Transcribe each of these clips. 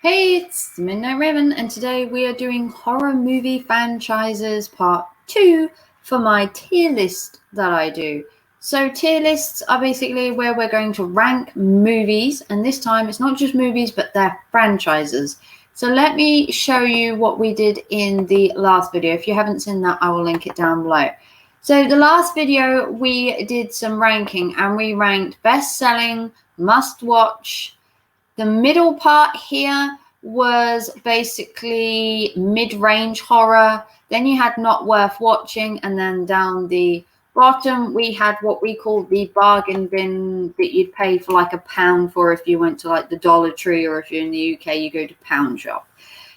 Hey, it's the Midnight Raven, and today we are doing horror movie franchises part 2 for my tier list that I do. So tier lists are basically where we're going to rank movies, and this time it's not just movies, but they're franchises. So let me show you what we did in the last video. If you haven't seen that, I will link it down below. So the last video, we did some ranking, and we ranked best-selling, must-watch. The middle part here was basically mid-range horror. Then you had not worth watching, and then down the bottom we had what we call the bargain bin that you'd pay for like £1 for if you went to like the Dollar Tree, or if you're in the UK you go to Pound Shop.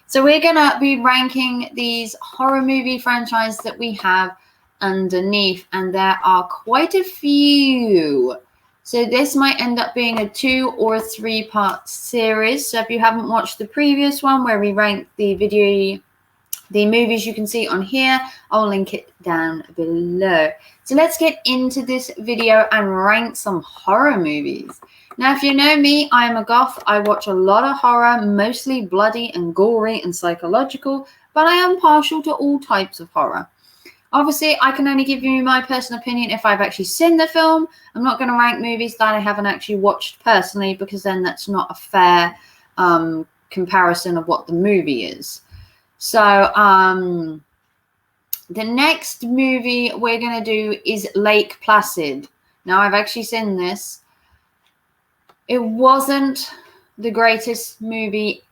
So we're gonna be ranking these horror movie franchises that we have underneath, and there are quite a few. So this might end up being a 2 or 3 part series. So if you haven't watched the previous one where we ranked the movies, you can see on here. I'll link it down below. So let's get into this video and rank some horror movies. Now, if you know me, I am a goth. I watch a lot of horror, mostly bloody and gory and psychological, but I am partial to all types of horror. Obviously, I can only give you my personal opinion if I've actually seen the film. I'm not going to rank movies that I haven't actually watched personally, because then that's not a fair comparison of what the movie is. So the next movie we're going to do is Lake Placid. Now, I've actually seen this. It wasn't the greatest movie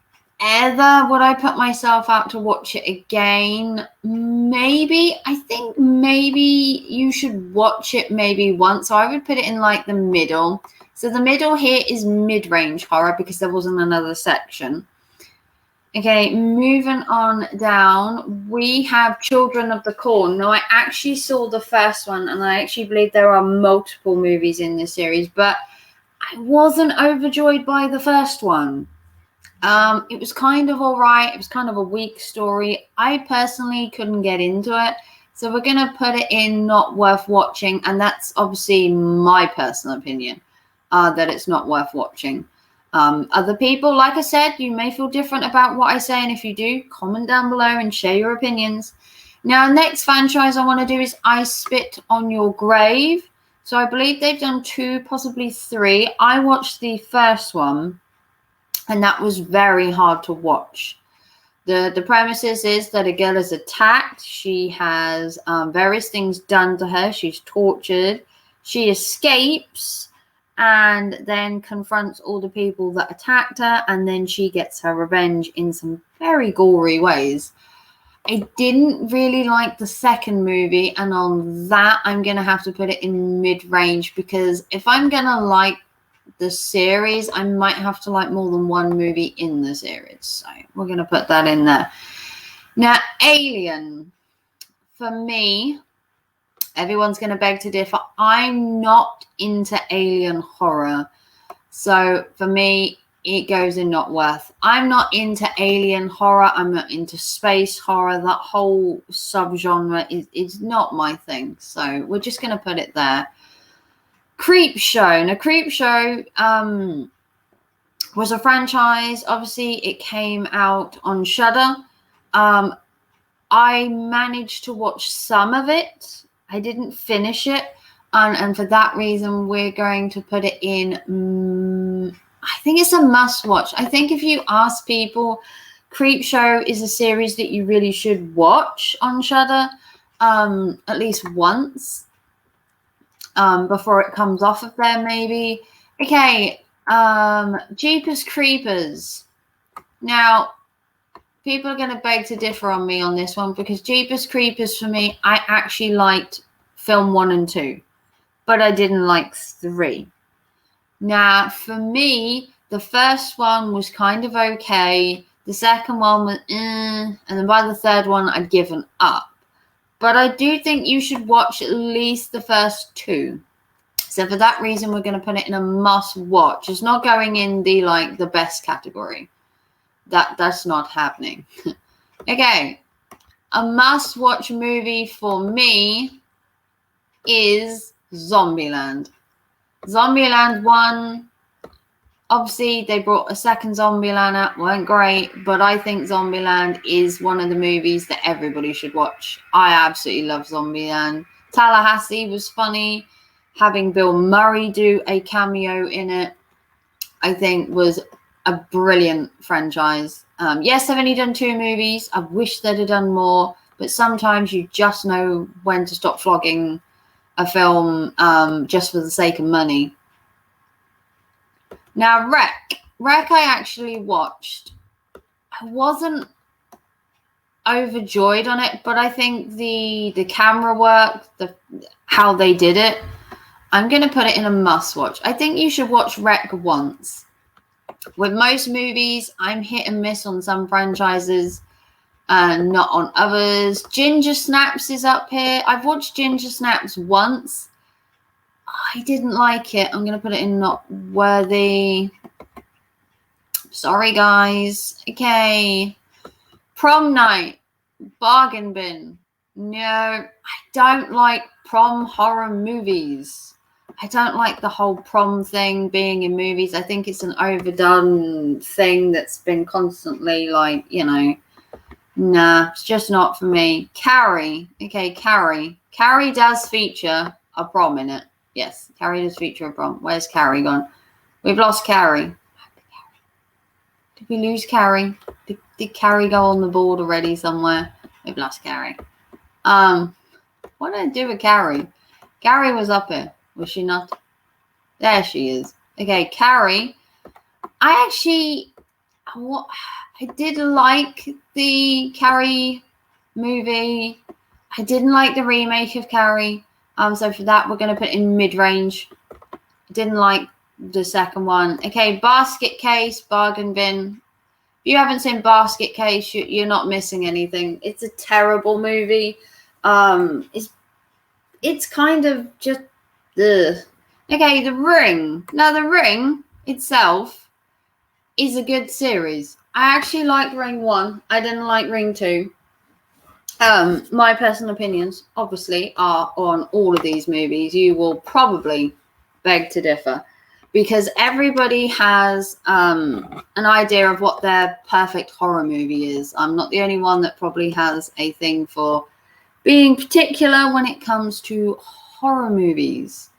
ever. Would I put myself out to watch it again? Maybe. I think maybe you should watch it maybe once. So I would put it in like the middle. So the middle here is mid-range horror because there wasn't another section. Okay, moving on down, we have Children of the Corn. Now, I actually saw the first one, and I actually believe there are multiple movies in this series, but I wasn't overjoyed by the first one. It was kind of all right. It was kind of a weak story. I personally couldn't get into it. So we're going to put it in not worth watching. And that's obviously my personal opinion, that it's not worth watching. Other people, like I said, you may feel different about what I say. And if you do, comment down below and share your opinions. Now, next franchise I want to do is I Spit on Your Grave. So I believe they've done 2, possibly 3. I watched the first one, and that was very hard to watch. The premises is that a girl is attacked. She has various things done to her. She's tortured. She escapes and then confronts all the people that attacked her, and then she gets her revenge in some very gory ways. I didn't really like the second movie, and on that I'm going to have to put it in mid-range, because if I'm going to like the series, I might have to like more than one movie in the series. So we're going to put that in there. Now, Alien. For me, everyone's going to beg to differ. I'm not into alien horror. So for me, it goes in not worth. I'm not into alien horror. I'm not into space horror. That whole subgenre is not my thing. So we're just going to put it there. Creepshow. Now, Creepshow was a franchise. Obviously, it came out on Shudder. I managed to watch some of it. I didn't finish it. And for that reason, we're going to put it in, I think it's a must-watch. I think if you ask people, Creepshow is a series that you really should watch on Shudder at least once. Before it comes off of there, maybe. Okay, Jeepers Creepers. Now, people are going to beg to differ on me on this one, because Jeepers Creepers, for me, I actually liked film 1 and 2, but I didn't like 3. Now, for me, the first one was kind of okay. The second one was and then by the third one, I'd given up. But I do think you should watch at least the first 2. So for that reason, we're going to put it in a must-watch. It's not going in the best category. That's not happening. Okay, a must-watch movie for me is Zombieland. Zombieland 1, Obviously, they brought a second Zombieland out. Weren't great, but I think Zombieland is one of the movies that everybody should watch. I absolutely love Zombieland. Tallahassee was funny. Having Bill Murray do a cameo in it, I think, was a brilliant franchise. Yes, they've only done 2 movies. I wish they'd have done more, but sometimes you just know when to stop flogging a film just for the sake of money. Now, Wreck I actually watched. I wasn't overjoyed on it, but I think the camera work, how they did it, I'm going to put it in a must watch. I think you should watch Wreck once. With most movies, I'm hit and miss on some franchises and not on others. Ginger Snaps is up here. I've watched Ginger Snaps once. I didn't like it. I'm going to put it in not worthy. Sorry, guys. Okay. Prom Night. Bargain bin. No, I don't like prom horror movies. I don't like the whole prom thing being in movies. I think it's an overdone thing that's been constantly like, nah, it's just not for me. Carrie. Okay, Carrie. Carrie does feature a prom in it. Yes, Carrie does feature a prom. Where's Carrie gone? We've lost Carrie. Did we lose Carrie? Did Carrie go on the board already somewhere? We've lost Carrie. What did I do with Carrie? Carrie was up here. Was she not? There she is. Okay, Carrie. I did like the Carrie movie. I didn't like the remake of Carrie. So for that, we're going to put in mid-range. Didn't like the second one. Okay, Basket Case, Bargain Bin. If you haven't seen Basket Case, you're not missing anything. It's a terrible movie. It's kind of just... Ugh. Okay, The Ring. Now, The Ring itself is a good series. I actually liked Ring 1. I didn't like Ring 2. My personal opinions, obviously, are on all of these movies. You will probably beg to differ because everybody has an idea of what their perfect horror movie is. I'm not the only one that probably has a thing for being particular when it comes to horror movies.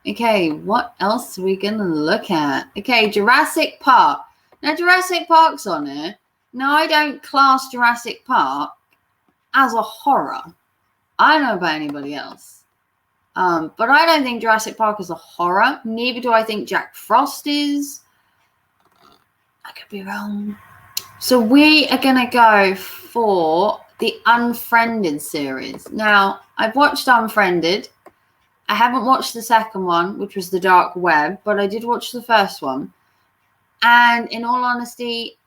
Okay, what else are we going to look at? Okay, Jurassic Park. Now, Jurassic Park's on it. Now, I don't class Jurassic Park as a horror. I don't know about anybody else. But I don't think Jurassic Park is a horror. Neither do I think Jack Frost is. I could be wrong. So we are going to go for the Unfriended series. Now, I've watched Unfriended. I haven't watched the second one, which was The Dark Web, but I did watch the first one. And in all honesty,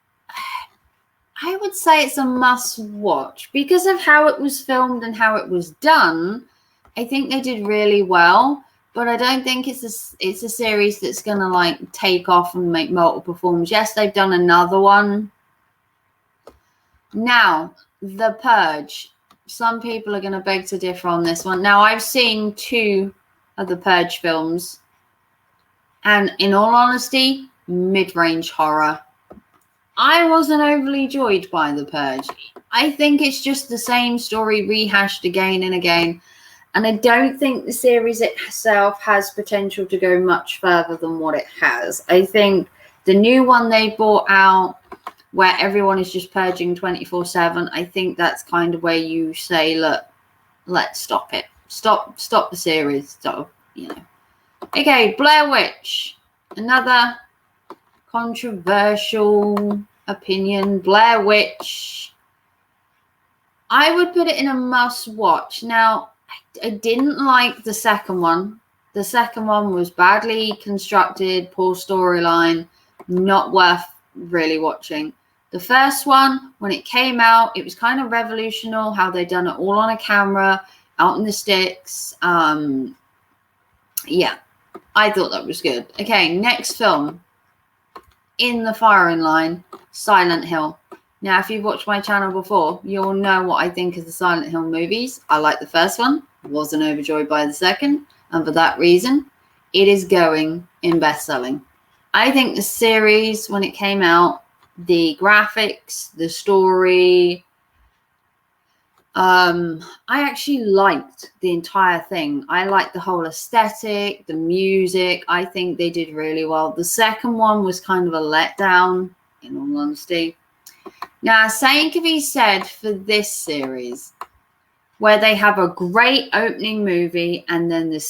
I would say it's a must watch because of how it was filmed and how it was done. I think they did really well, but I don't think it's a series that's going to like take off and make multiple films. Yes, they've done another one. Now, The Purge. Some people are going to beg to differ on this one. Now, I've seen 2 of the Purge films. And in all honesty, mid-range horror. I wasn't overly joyed by The Purge. I think it's just the same story rehashed again and again. And I don't think the series itself has potential to go much further than what it has. I think the new one they brought out, where everyone is just purging 24/7, I think that's kind of where you say, look, let's stop it. Stop the series. Okay, Blair Witch. Another controversial opinion. Blair Witch. I would put it in a must watch. Now, I didn't like the second one. The second one was badly constructed, poor storyline, not worth really watching. The first one, when it came out, it was kind of revolutionary how they done it all on a camera, out in the sticks. Yeah, I thought that was good. Okay, next film. In the firing line, Silent Hill. Now, if you've watched my channel before, you'll know what I think of the Silent Hill movies. I like the first one, wasn't overjoyed by the second, and for that reason, it is going in best-selling. I think the series, when it came out, the graphics, the story, I actually liked the entire thing. I liked the whole aesthetic, the music. I think they did really well. The second one was kind of a letdown, in all honesty. Now, same can be said for this series, where they have a great opening movie and then the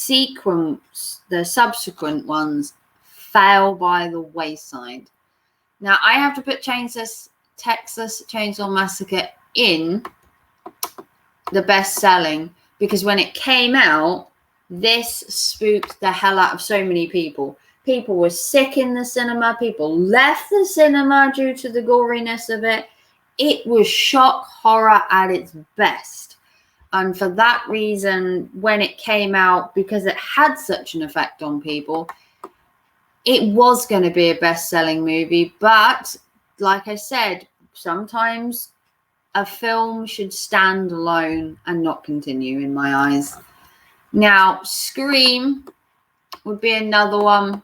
subsequent ones fail by the wayside. Now, I have to put Texas Chainsaw Massacre in the best-selling, because when it came out, this spooked the hell out of so many people. People were sick in the cinema. People left the cinema due to the goriness of it. It was shock horror at its best. And for that reason, when it came out, because it had such an effect on people, it was going to be a best-selling movie. But like I said, sometimes a film should stand alone and not continue, in my eyes. Now, Scream would be another one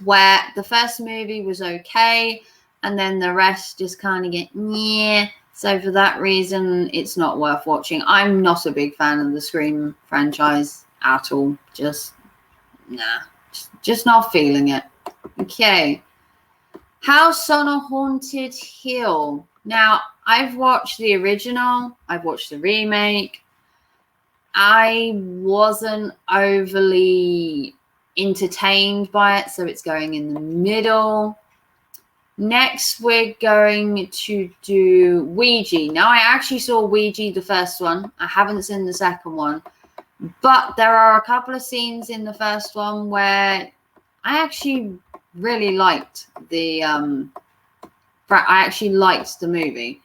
where the first movie was okay, and then the rest just kind of get, yeah. So for that reason, it's not worth watching. I'm not a big fan of the Scream franchise at all. Just, nah. Just not feeling it. Okay. House on a Haunted Hill. Now, I've watched the original. I've watched the remake. I wasn't overly entertained by it, so it's going in the middle. Next, we're going to do Ouija. Now, I actually saw Ouija, the first one. I haven't seen the second one. But there are a couple of scenes in the first one where I actually really liked the movie.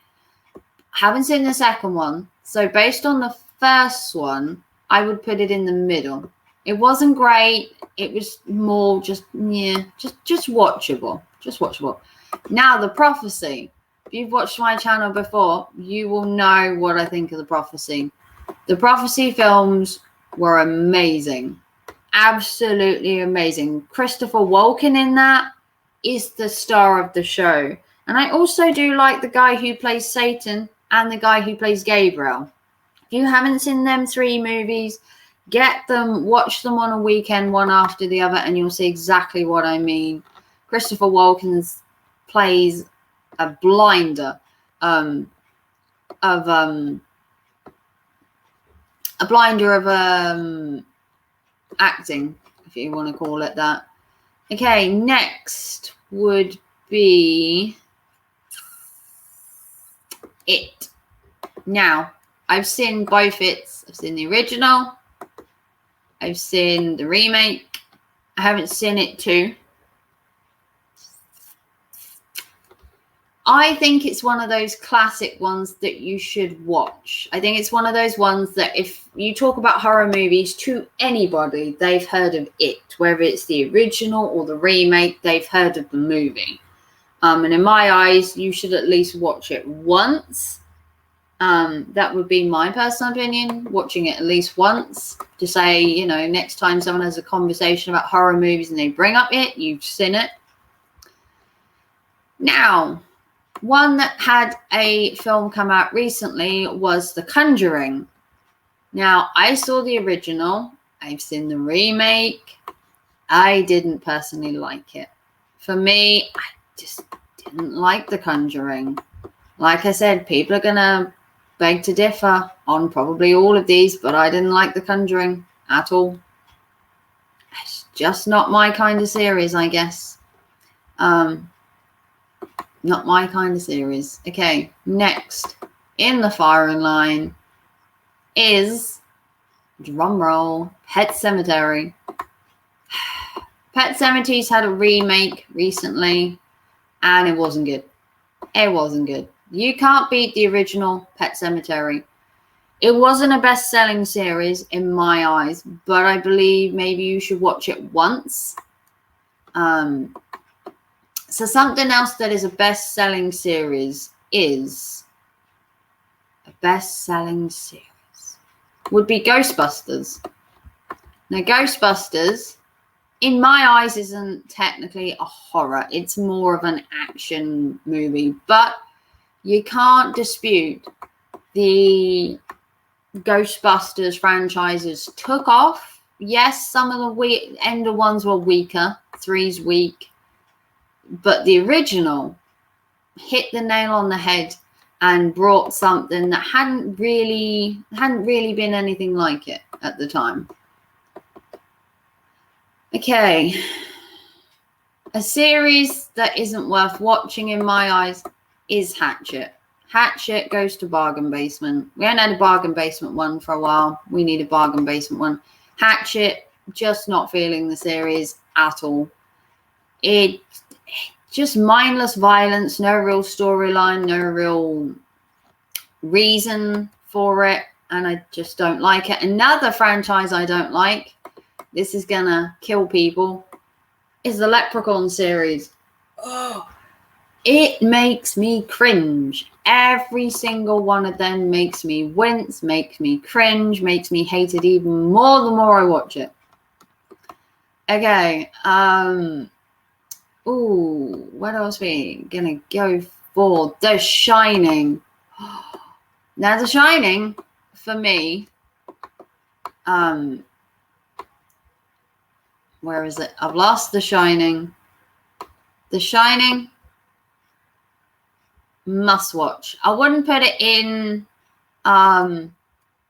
Haven't seen the second one. So based on the first one, I would put it in the middle. It wasn't great. It was more just watchable. Just watchable. Now, The Prophecy. If you've watched my channel before, you will know what I think of The Prophecy. The Prophecy films were amazing. Absolutely amazing. Christopher Walken in that is the star of the show. And I also do like the guy who plays Satan and the guy who plays Gabriel. If you haven't seen them 3 movies, get them, watch them on a weekend, one after the other, and you'll see exactly what I mean. Christopher Walken plays a blinder of acting, if you want to call it that. Okay, next would be It. Now, I've seen both It's. I've seen the original. I've seen the remake. I haven't seen It 2. I think it's one of those classic ones that you should watch. I think it's one of those ones that if you talk about horror movies to anybody, they've heard of It. Whether it's the original or the remake, they've heard of the movie. And in my eyes, you should at least watch it once. That would be my personal opinion, watching it at least once. To say, next time someone has a conversation about horror movies and they bring up It, you've seen it. Now, one that had a film come out recently was The Conjuring. Now, I saw the original. I've seen the remake. I didn't personally like it. For me, I just didn't like The Conjuring. Like I said, people are going to beg to differ on probably all of these, but I didn't like The Conjuring at all. It's just not my kind of series, I guess. Not my kind of series. Okay, next in the firing line is, drumroll, Pet Sematary. Pet Sematry's had a remake recently, and it wasn't good. It wasn't good. You can't beat the original Pet Sematary. It wasn't a best-selling series in my eyes, but I believe maybe you should watch it once. So something else that is a best-selling series would be Ghostbusters. Now, Ghostbusters in my eyes, isn't technically a horror. It's more of an action movie. But you can't dispute the Ghostbusters franchises took off. Yes, some of the Ender ones were weaker. 3's weak. But the original hit the nail on the head and brought something that hadn't really been anything like it at the time. Okay. A series that isn't worth watching in my eyes is Hatchet. Hatchet goes to bargain basement. We haven't had a bargain basement one for a while. We need a bargain basement one. Hatchet, just not feeling the series at all. It just mindless violence, no real storyline, no real reason for it, and I just don't like it. Another franchise I don't like, this is gonna kill people, is the Leprechaun series. Oh, it makes me cringe. Every single one of them makes me wince, makes me cringe, makes me hate it even more the more I watch it. Okay, ooh, what else are we gonna go for? The Shining. Now, The Shining, for me, where is it? I've lost The Shining. The Shining, must watch. I wouldn't put it in a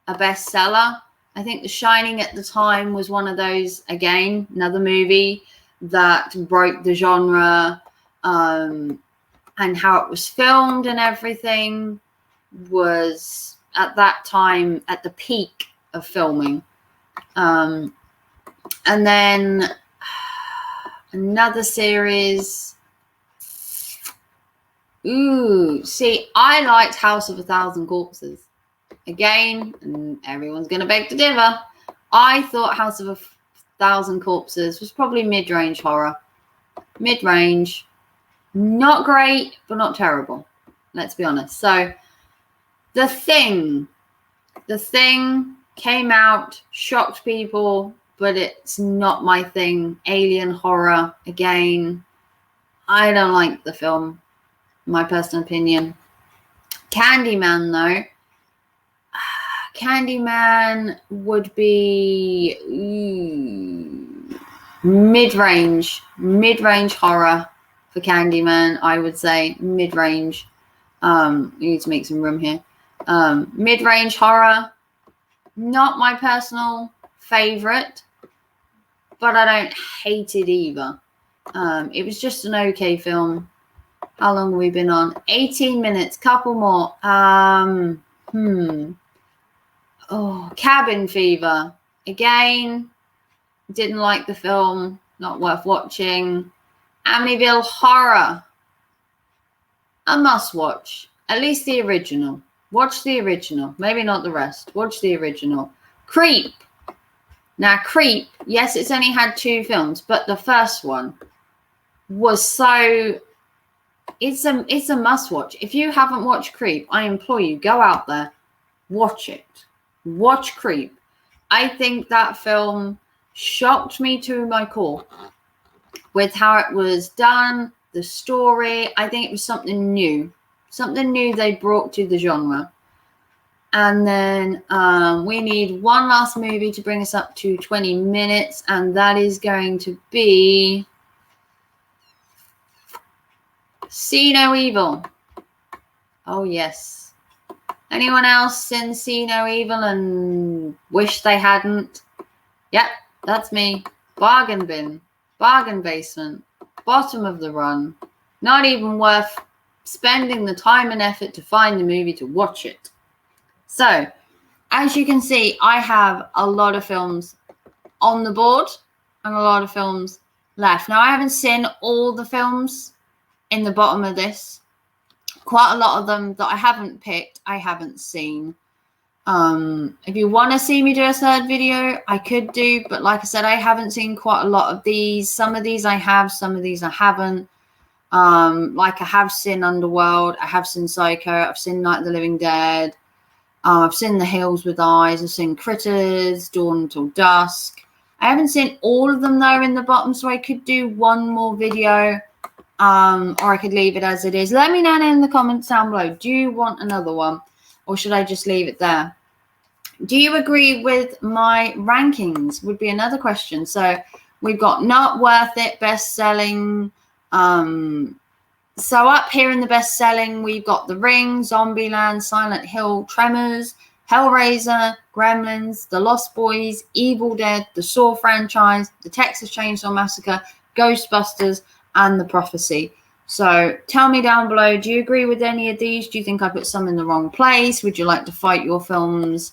bestseller. I think The Shining at the time was one of those, again, another movie that broke the genre, and how it was filmed and everything was at that time at the peak of filming. And then another series. Ooh, see, I liked House of a Thousand Corpses. Again, and everyone's going to beg to differ. I thought House of a Thousand Corpses was probably mid-range horror. Mid-range. Not great, but not terrible. Let's be honest. So, The Thing came out, shocked people, but it's not my thing. Alien horror, again. I don't like the film, my personal opinion. Candyman, though. Candyman would be mid-range horror for Candyman, I would say. Mid-range. You need to make some room here. Mid-range horror, not my personal favorite, but I don't hate it either. It was just an okay film. How long have we been on? 18 minutes, couple more. Oh, Cabin Fever. Again, didn't like the film, not worth watching. Amityville Horror, a must watch. At least the original. Watch the original. Maybe not the rest. Watch the original. Creep. Now, Creep, yes, it's only had 2 films, but the first one was so... It's a must watch. If you haven't watched Creep, I implore you, go out there, watch it. Watch Creep. I think that film shocked me to my core with how it was done, the story. I think it was something new they brought to the genre. And then we need one last movie to bring us up to 20 minutes, and that is going to be See No Evil. Oh, yes. Anyone else seen See No Evil and wish they hadn't? Yep, that's me. Bargain bin. Bargain basement. Bottom of the run. Not even worth spending the time and effort to find the movie to watch it. So, as you can see, I have a lot of films on the board and a lot of films left. Now, I haven't seen all the films in the bottom of this. Quite a lot of them that I haven't picked, I haven't seen. If you want to see me do a third video, I could do. But like I said, I haven't seen quite a lot of these. Some of these I have, some of these I haven't. Like I have seen Underworld, I have seen Psycho, I've seen Night of the Living Dead. I've seen The Hills with Eyes, I've seen Critters, Dawn Until Dusk. I haven't seen all of them though in the bottom, so I could do one more video, or I could leave it as it is. Let me know in the comments down below. Do you want another one, or should I just leave it there? Do you agree with my rankings? Would be another question. So we've got not worth it, best selling. So up here in the best selling, we've got The Ring, Zombieland, Silent Hill, Tremors, Hellraiser, Gremlins, The Lost Boys, Evil Dead, the Saw franchise, the Texas Chainsaw Massacre, Ghostbusters, and The Prophecy. So tell me down below, do you agree with any of these? Do you think I put some in the wrong place? Would you like to fight your films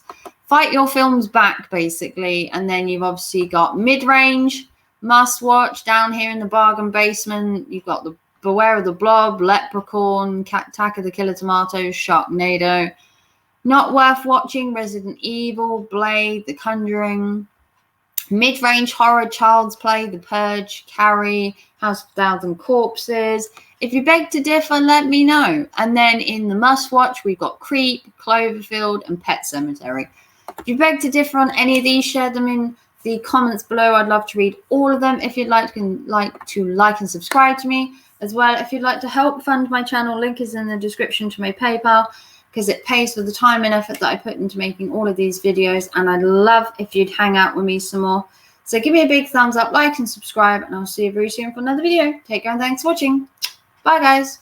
back, basically? And then you've obviously got mid-range, must watch. Down here in the bargain basement, you've got the Beware of the Blob, Leprechaun, Attack of the Killer Tomatoes, Sharknado. Not worth watching, Resident Evil, Blade, The Conjuring. Mid-range horror, Child's Play, The Purge, Carrie, House of 1,000 Corpses. If you beg to differ, let me know. And then in the must-watch, we've got Creep, Cloverfield, and Pet Sematary. If you beg to differ on any of these, share them in the comments below. I'd love to read all of them. If you'd like to like and subscribe to me as well. If you'd like to help fund my channel, link is in the description to my PayPal, because it pays for the time and effort that I put into making all of these videos. And I'd love if you'd hang out with me some more. So give me a big thumbs up, like and subscribe, and I'll see you very soon for another video. Take care and thanks for watching. Bye guys.